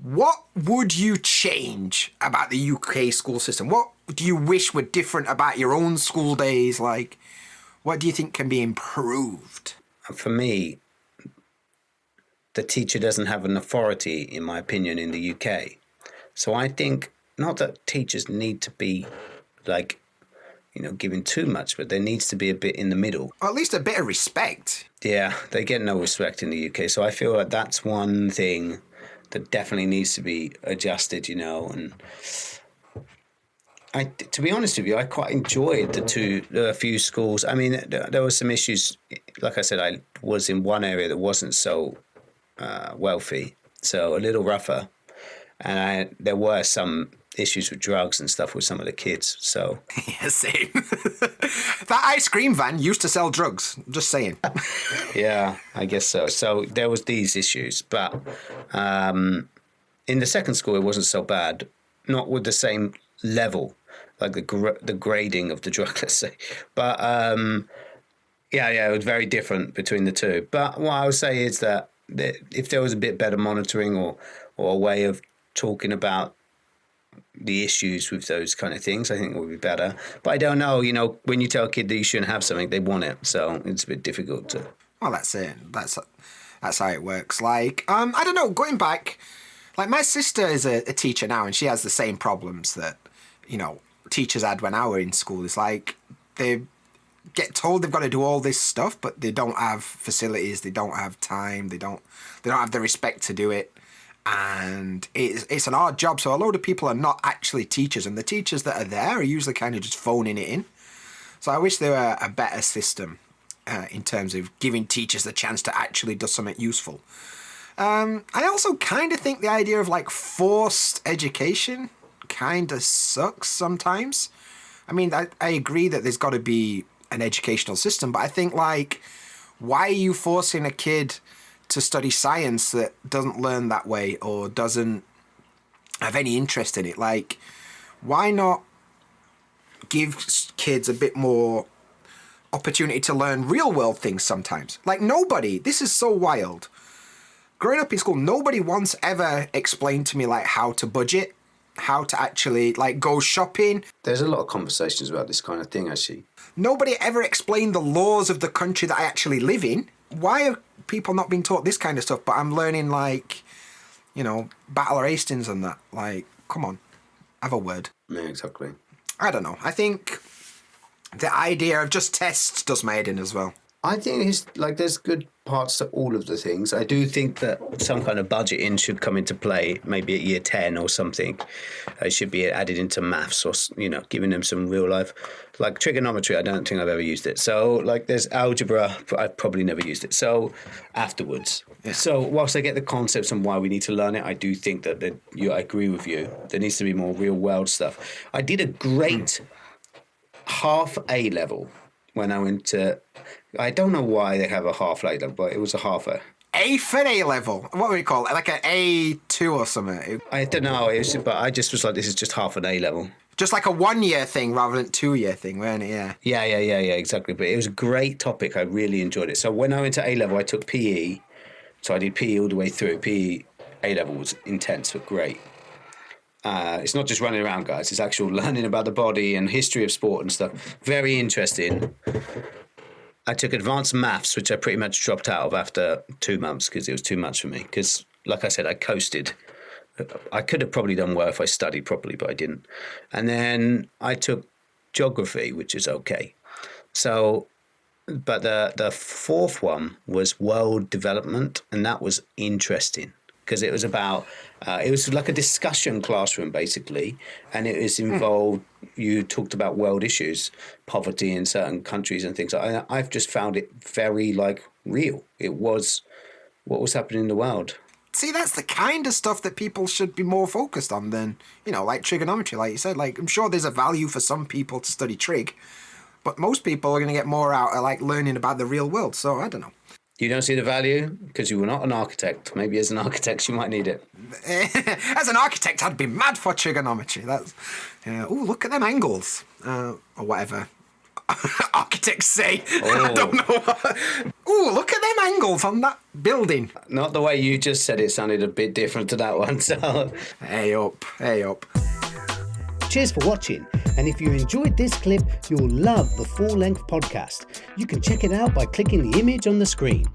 What would you change about the UK school system? What do you wish were different about your own school days? Like, what do you think can be improved? For me, the teacher doesn't have an authority, in my opinion, in the UK. So I think not that teachers need to be like, giving too much, but there needs to be a bit in the middle. Or at least a bit of respect. Yeah, they get no respect in the UK. So I feel like that's one thing that definitely needs to be adjusted, and to be honest with you, I quite enjoyed the few schools. I mean, there were some issues. Like I said, I was in one area that wasn't so wealthy, so a little rougher, and there were some issues with drugs and stuff with some of the kids. So yeah, same. That ice cream van used to sell drugs. Just saying. Yeah, I guess so. So there was these issues, but in the second school it wasn't so bad. Not with the same level, like the grading of the drug, let's say. But yeah, it was very different between the two. But what I would say is that if there was a bit better monitoring or a way of talking about the issues with those kind of things, I think it would be better. But I don't know, when you tell a kid that you shouldn't have something, they want it. So it's a bit difficult to... Well, that's it. That's how it works. Like, I don't know, going back, like my sister is a teacher now and she has the same problems that, teachers had when I were in school. It's like they get told they've got to do all this stuff, but they don't have facilities, they don't have time, they don't have the respect to do it. And it's an hard job, so a load of people are not actually teachers, and the teachers that are there are usually kind of just phoning it in. So I wish there were a better system in terms of giving teachers the chance to actually do something useful. I also kind of think the idea of like forced education kind of sucks sometimes. I mean, I agree that there's got to be an educational system, but I think like, why are you forcing a kid to study science that doesn't learn that way or doesn't have any interest in it? Like, why not give kids a bit more opportunity to learn real world things sometimes? Like, this is so wild. Growing up in school, nobody once ever explained to me like how to budget, how to actually like go shopping. There's a lot of conversations about this kind of thing, actually. Nobody ever explained the laws of the country that I actually live in. Why are people not being taught this kind of stuff? But I'm learning like, Battle of Hastings and that. Like, come on, have a word. Yeah, exactly. I don't know. I think the idea of just tests does my head in as well. I think there's good parts to all of the things. I do think that some kind of budgeting should come into play, maybe at year 10 or something. It should be added into maths or, giving them some real life. Like trigonometry, I don't think I've ever used it. So, like, there's algebra, but I've probably never used it. So, afterwards. Yeah. So, whilst I get the concepts and why we need to learn it, I do think that I agree with you. There needs to be more real world stuff. I did a great half A level when I went to... I don't know why they have a half A level, but it was a half A. A for A level? What would we call it? Like an A2 or something? I don't know, but I just was like, this is just half an A level. Just like a 1 year thing rather than 2 year thing, weren't it? Yeah. Yeah, exactly. But it was a great topic. I really enjoyed it. So when I went to A level, I took PE. So I did PE all the way through. PE A level was intense, but great. It's not just running around, guys. It's actual learning about the body and history of sport and stuff. Very interesting. I took advanced maths, which I pretty much dropped out of after 2 months because it was too much for me. Because, like I said, I coasted. I could have probably done well if I studied properly, but I didn't. And then I took geography, which is okay. So, but the fourth one was world development, and that was interesting because it was about, it was like a discussion classroom, basically, and it was involved, you talked about world issues, poverty in certain countries and things. I've just found it very, real. It was what was happening in the world. See, that's the kind of stuff that people should be more focused on than, like trigonometry, like you said. Like, I'm sure there's a value for some people to study trig, but most people are going to get more out of, learning about the real world. So, I don't know. You don't see the value because you were not an architect. Maybe as an architect you might need it. As an architect, I'd be mad for trigonometry. That's, look at them angles or whatever. architects say. I Oh. don't know. Ooh, look at them angles on that building. Not the way you just said it sounded a bit different to that one. So, Hey up, hey up. Cheers for watching, and if you enjoyed this clip, you'll love the full-length podcast. You can check it out by clicking the image on the screen.